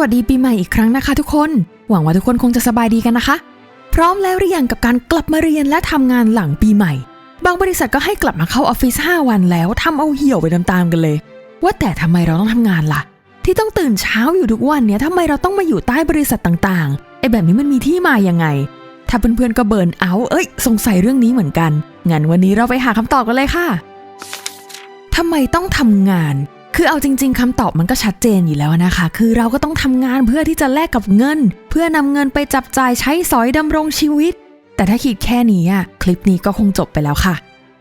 วัสดีปีใหม่อีกครั้งนะคะทุกคนหวังว่าทุกคนคงจะสบายดีกันนะคะพร้อมแล้วหรือยังกับการกลับมาเรียนและทำงานหลังปีใหม่บางบริษัทก็ให้กลับมาเข้าออฟฟิศ5 วันแล้วทำเอาเหี่ยวไปตามๆกันเลยว่าแต่ทำไมเราต้องทำงานล่ะที่ต้องตื่นเช้าอยู่ทุกวันเนี่ยทำไมเราต้องมาอยู่ใต้บริษัทต่างๆแบบนี้มันมีที่มายังไงถ้าเพื่อนๆก็เบิร์นเอาท์สงสัยเรื่องนี้เหมือนกันงั้นวันนี้เราไปหาคำตอบกันเลยค่ะทำไมต้องทำงานคือเอาจริงๆคำตอบมันก็ชัดเจนอยู่แล้วนะคะคือเราก็ต้องทำงานเพื่อที่จะแลกกับเงินเพื่อนำเงินไปจับจ่ายใช้สอยดำรงชีวิตแต่ถ้าคิดแค่นี้คลิปนี้ก็คงจบไปแล้วค่ะ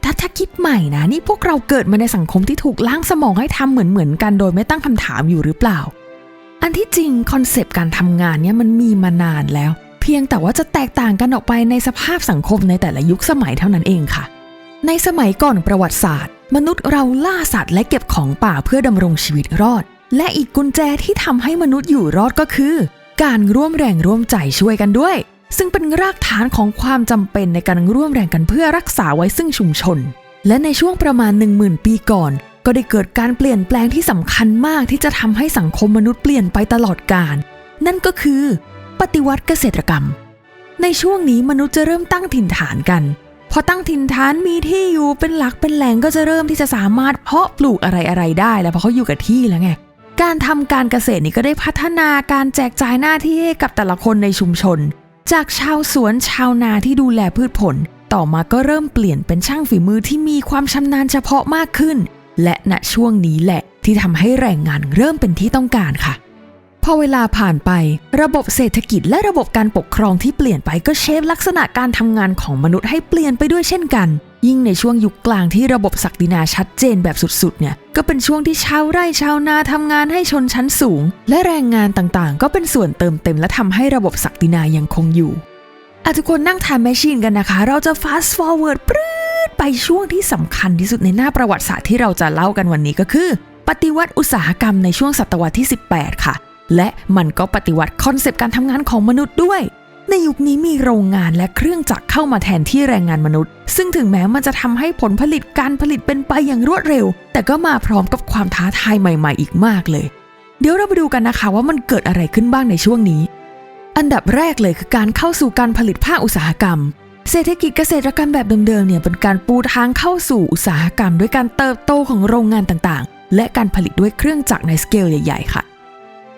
ถ้าคิดใหม่นะนี่พวกเราเกิดมาในสังคมที่ถูกล้างสมองให้ทำเหมือนกันโดยไม่ตั้งคำถามอยู่หรือเปล่าอันที่จริงคอนเซปต์การทำงานเนี่ยมันมีมานานแล้วเพียงแต่ว่าจะแตกต่างกันออกไปในสภาพสังคมในแต่ละยุคสมัยเท่านั้นเองค่ะในสมัยก่อนประวัติศาสตร์มนุษย์เราล่าสัตว์และเก็บของป่าเพื่อดำรงชีวิตรอดและอีกกุญแจที่ทำให้มนุษย์อยู่รอดก็คือการร่วมแรงร่วมใจช่วยกันด้วยซึ่งเป็นรากฐานของความจำเป็นในการร่วมแรงกันเพื่อรักษาไว้ซึ่งชุมชนและในช่วงประมาณ 10,000 ปีก่อนก็ได้เกิดการเปลี่ยนแปลงที่สำคัญมากที่จะทำให้สังคมมนุษย์เปลี่ยนไปตลอดกาลนั่นก็คือปฏิวัติเกษตรกรรมในช่วงนี้มนุษย์จะเริ่มตั้งถิ่นฐานกันพอตั้งถิ่นฐานมีที่อยู่เป็นหลักเป็นแหล่งก็จะเริ่มที่จะสามารถเพาะปลูกอะไรได้แล้วเพราะเขาอยู่กับที่แล้วไงการทำการเกษตรนี่ก็ได้พัฒนาการแจกจ่ายหน้าที่ให้กับแต่ละคนในชุมชนจากชาวสวนชาวนาที่ดูแลพืชผลต่อมาก็เริ่มเปลี่ยนเป็นช่างฝีมือที่มีความชำนาญเฉพาะมากขึ้นและณช่วงนี้แหละที่ทำให้แรงงานเริ่มเป็นที่ต้องการค่ะพอเวลาผ่านไประบบเศรษฐกิจและระบบการปกครองที่เปลี่ยนไปก็เชฟลักษณะการทำงานของมนุษย์ให้เปลี่ยนไปด้วยเช่นกันยิ่งในช่วงยุคกลางที่ระบบศักดินาชัดเจนแบบสุดๆเนี่ยก็เป็นช่วงที่ชาวไร่ชาวนาทำงานให้ชนชั้นสูงและแรงงานต่างๆก็เป็นส่วนเติมเต็มและทำให้ระบบศักดินายังคงอยู่ทุกคนนั่งทำแมชชีนกันนะคะเราจะ fast forward ปรื๊ดไปช่วงที่สำคัญที่สุดในหน้าประวัติศาสตร์ที่เราจะเล่ากันวันนี้ก็คือปฏิวัติอุตสาหกรรมในช่วงศตวรรษที่18ค่ะและมันก็ปฏิวัติคอนเซปต์การทำงานของมนุษย์ด้วยในยุคนี้มีโรงงานและเครื่องจักรเข้ามาแทนที่แรงงานมนุษย์ซึ่งถึงแม้มันจะทำให้ผลผลิตการผลิตเป็นไปอย่างรวดเร็วแต่ก็มาพร้อมกับความท้าทายใหม่ๆอีกมากเลยเดี๋ยวเราไปดูกันนะคะว่ามันเกิดอะไรขึ้นบ้างในช่วงนี้อันดับแรกเลยคือการเข้าสู่การผลิตภาคอุตสาหกรรมเศรษฐกิจเกษตรกรรมแบบเดิมๆเนี่ยเป็นการปูทางเข้าสู่อุตสาหกรรมด้วยการเติบโตของโรงงานต่างๆและการผลิตด้วยเครื่องจักรในสเกลใหญ่ๆค่ะ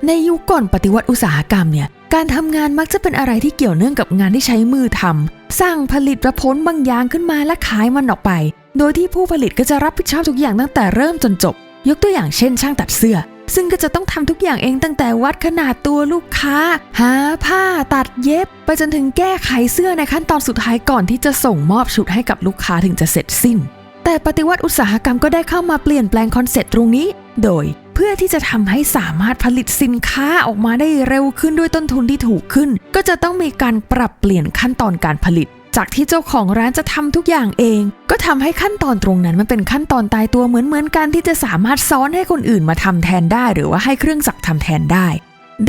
ในยุคก่อนปฏิวัติอุตสาหกรรมเนี่ยการทำงานมักจะเป็นอะไรที่เกี่ยวเนื่องกับงานที่ใช้มือทำสร้างผลิตผลบางอย่างขึ้นมาและขายมันออกไปโดยที่ผู้ผลิตก็จะรับผิดชอบทุกอย่างตั้งแต่เริ่มจนจบยกตัวอย่างเช่นช่างตัดเสื้อซึ่งก็จะต้องทำทุกอย่างเองตั้งแต่วัดขนาดตัวลูกค้าหาผ้าตัดเย็บไปจนถึงแก้ไขเสื้อในขั้นตอนสุดท้ายก่อนที่จะส่งมอบชุดให้กับลูกค้าถึงจะเสร็จสิ้นแต่ปฏิวัติอุตสาหกรรมก็ได้เข้ามาเปลี่ยนแปลงคอนเซ็ปต์ตรงนี้โดยเพื่อที่จะทำให้สามารถผลิตสินค้าออกมาได้เร็วขึ้นด้วยต้นทุนที่ถูกขึ้นก็จะต้องมีการปรับเปลี่ยนขั้นตอนการผลิตจากที่เจ้าของร้านจะทำทุกอย่างเองก็ทำให้ขั้นตอนตรงนั้นมันเป็นขั้นตอนตายตัวเหมือนกันที่จะสามารถซ้อนให้คนอื่นมาทำแทนได้หรือว่าให้เครื่องจักรทำแทนได้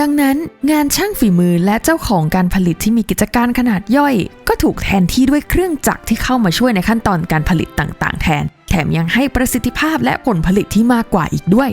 ดังนั้นงานช่างฝีมือและเจ้าของการผลิตที่มีกิจการขนาดย่อยก็ถูกแทนที่ด้วยเครื่องจักรที่เข้ามาช่วยในขั้นตอนการผลิตต่างๆแทนแถมยังให้ประสิทธิภาพและผลผลิตที่มากกว่าอีกด้วย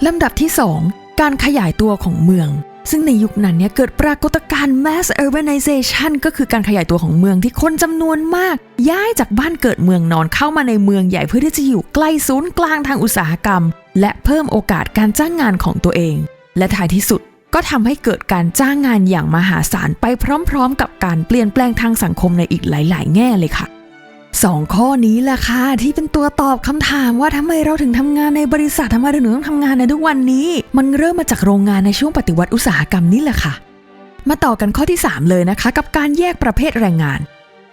ลำดับที่ 2 การขยายตัวของเมืองซึ่งในยุคนั้นเนี่ยเกิดปรากฏการณ์ mass urbanization ก็คือการขยายตัวของเมืองที่คนจำนวนมากย้ายจากบ้านเกิดเมืองนอนเข้ามาในเมืองใหญ่เพื่อที่จะอยู่ใกล้ศูนย์กลางทางอุตสาหกรรมและเพิ่มโอกาสการจ้างงานของตัวเองและท้ายที่สุดก็ทำให้เกิดการจ้างงานอย่างมหาศาลไปพร้อมๆกับการเปลี่ยนแปลงทางสังคมในอีกหลายๆแง่เลยค่ะ2 ข้อนี้แหละค่ะที่เป็นตัวตอบคำถามว่าทำไมเราถึงทำงานในบริษัททำไมเราถึงต้องทำงานในทุกวันนี้มันเริ่มมาจากโรงงานในช่วงปฏิวัติอุตสาหกรรมนี่แหละค่ะมาต่อกันข้อที่ 3เลยนะคะกับการแยกประเภทแรงงาน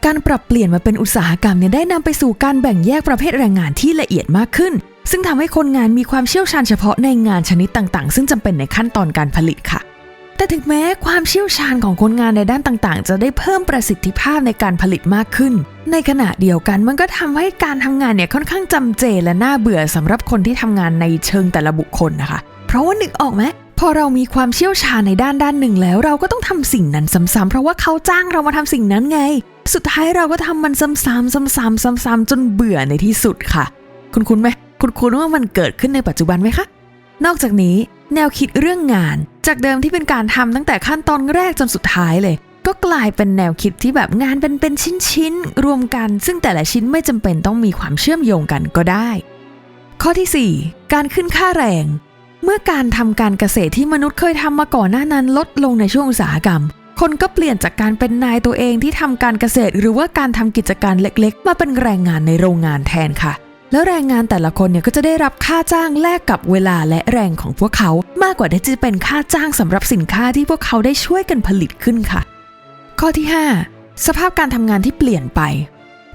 การปรับเปลี่ยนมาเป็นอุตสาหกรรมเนี่ยได้นำไปสู่การแบ่งแยกประเภทแรงงานที่ละเอียดมากขึ้นซึ่งทำให้คนงานมีความเชี่ยวชาญเฉพาะในงานชนิดต่างๆซึ่งจำเป็นในขั้นตอนการผลิตค่ะแต่ถึงแม้ความเชี่ยวชาญของคนงานในด้านต่างๆจะได้เพิ่มประสิทธิภาพในการผลิตมากขึ้นในขณะเดียวกันมันก็ทำให้การทำงานเนี่ยค่อนข้างจำเจและน่าเบื่อสำหรับคนที่ทำงานในเชิงแต่ละบุคคลนะคะเพราะว่านึกออกไหมพอเรามีความเชี่ยวชาญในด้านหนึ่งแล้วเราก็ต้องทำสิ่งนั้นซ้ำๆเพราะว่าเขาจ้างเรามาทำสิ่งนั้นไงสุดท้ายเราก็ทำมันซ้ำๆจนเบื่อในที่สุดค่ะคุ้นๆไหมคุ้นๆว่ามันเกิดขึ้นในปัจจุบันไหมคะนอกจากนี้ แนวคิดเรื่องงานจากเดิมที่เป็นการทำตั้งแต่ขั้นตอนแรกจนสุดท้ายเลยก็กลายเป็นแนวคิดที่แบบงานเป็นชิ้นๆรวมกันซึ่งแต่ละชิ้นไม่จำเป็นต้องมีความเชื่อมโยงกันก็ได้ข้อที่ 4 การขึ้นค่าแรงเมื่อการทำการเกษตรที่มนุษย์เคยทำมาก่อนหน้านั้นลดลงในช่วงอุตสาหกรรมคนก็เปลี่ยนจากการเป็นนายตัวเองที่ทำการเกษตรหรือว่าการทำกิจการเล็กๆมาเป็นแรงงานในโรงงานแทนค่ะแล้วแรงงานแต่ละคนเนี่ยก็จะได้รับค่าจ้างแลกกับเวลาและแรงของพวกเขามากกว่าที่จะเป็นค่าจ้างสำหรับสินค้าที่พวกเขาได้ช่วยกันผลิตขึ้นค่ะข้อที่ 5 สภาพการทำงานที่เปลี่ยนไป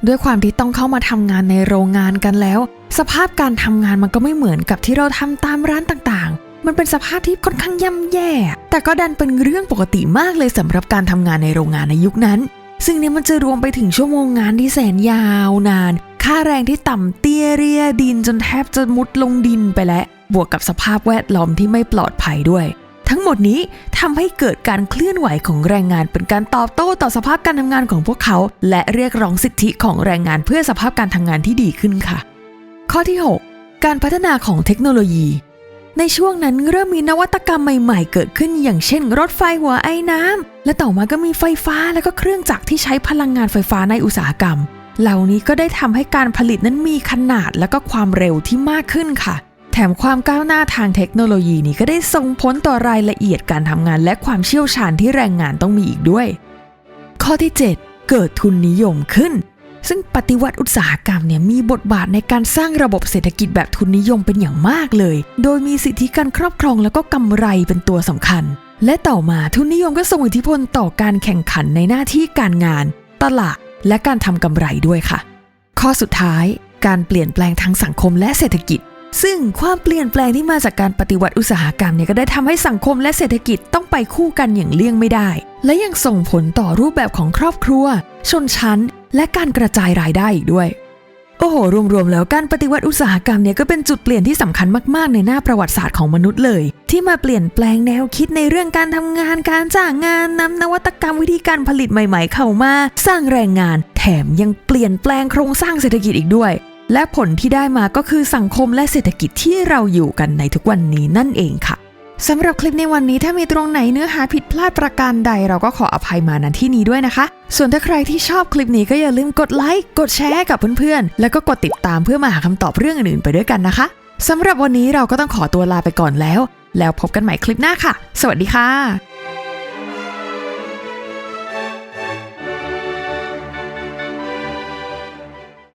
ด้วยความที่ต้องเข้ามาทำงานในโรงงานกันแล้วสภาพการทำงานมันก็ไม่เหมือนกับที่เราทำตามร้านต่างๆมันเป็นสภาพที่ค่อนข้างย่ำแย่แต่ก็ดันเป็นเรื่องปกติมากเลยสำหรับการทำงานในโรงงานในยุคนั้นซึ่งนี่มันจะรวมไปถึงชั่วโมงงานที่แสนยาวนานค่าแรงที่ต่ำเตี้ยเรียดินจนแทบจะมุดลงดินไปแล้วบวกกับสภาพแวดล้อมที่ไม่ปลอดภัยด้วยทั้งหมดนี้ทำให้เกิดการเคลื่อนไหวของแรงงานเป็นการตอบโต้ต่อสภาพการทำงานของพวกเขาและเรียกร้องสิทธิของแรงงานเพื่อสภาพการทำงานที่ดีขึ้นค่ะข้อที่ 6 การพัฒนาของเทคโนโลยีในช่วงนั้นเริ่มมีนวัตกรรมใหม่ๆเกิดขึ้นอย่างเช่นรถไฟหัวไอ้น้ำและต่อมาก็มีไฟฟ้าและก็เครื่องจักรที่ใช้พลังงานไฟฟ้าในอุตสาหกรรมเหล่านี้ก็ได้ทำให้การผลิตนั้นมีขนาดและก็ความเร็วที่มากขึ้นค่ะแถมความก้าวหน้าทางเทคโนโลยีนี้ก็ได้ส่งผลต่อรายละเอียดการทำงานและความเชี่ยวชาญที่แรงงานต้องมีอีกด้วยข้อที่ 7 เกิดทุนนิยมขึ้นซึ่งปฏิวัติอุตสาหกรรมเนี่ยมีบทบาทในการสร้างระบบเศรษฐกิจแบบทุนนิยมเป็นอย่างมากเลยโดยมีสิทธิการครอบครองแล้วก็กำไรเป็นตัวสำคัญและต่อมาทุนนิยมก็ส่งอิทธิพลต่อการแข่งขันในหน้าที่การงานตลาดและการทำกำไรด้วยค่ะข้อสุดท้ายการเปลี่ยนแปลงทางสังคมและเศรษฐกิจซึ่งความเปลี่ยนแปลงที่มาจากการปฏิวัติอุตสาหกรรมเนี่ยก็ได้ทำให้สังคมและเศรษฐกิจต้องไปคู่กันอย่างเลี่ยงไม่ได้และยังส่งผลต่อรูปแบบของครอบครัวชนชั้นและการกระจายรายได้อีกด้วยโอ้โหรวมๆแล้วการปฏิวัติอุตสาหกรรมเนี่ยก็เป็นจุดเปลี่ยนที่สำคัญมากๆในหน้าประวัติศาสตร์ของมนุษย์เลยที่มาเปลี่ยนแปลงแนวคิดในเรื่องการทำงานการจ้างงานนำนวัตกรรมวิธีการผลิตใหม่ๆเข้ามาสร้างแรงงานแถมยังเปลี่ยนแปลงโครงสร้างเศรษฐกิจอีกด้วยและผลที่ได้มาก็คือสังคมและเศรษฐกิจที่เราอยู่กันในทุกวันนี้นั่นเองค่ะสำหรับคลิปในวันนี้ถ้ามีตรงไหนเนื้อหาผิดพลาดประการใดเราก็ขออภัยมาณที่นี้ด้วยนะคะส่วนถ้าใครที่ชอบคลิปนี้ก็อย่าลืมกดไลค์กดแชร์กับเพื่อนๆแล้วก็กดติดตามเพื่อมาหาคำตอบเรื่องอื่นๆไปด้วยกันนะคะสำหรับวันนี้เราก็ต้องขอตัวลาไปก่อนแล้วพบกันใหม่คลิปหน้าค่ะสวัสดีค่ะ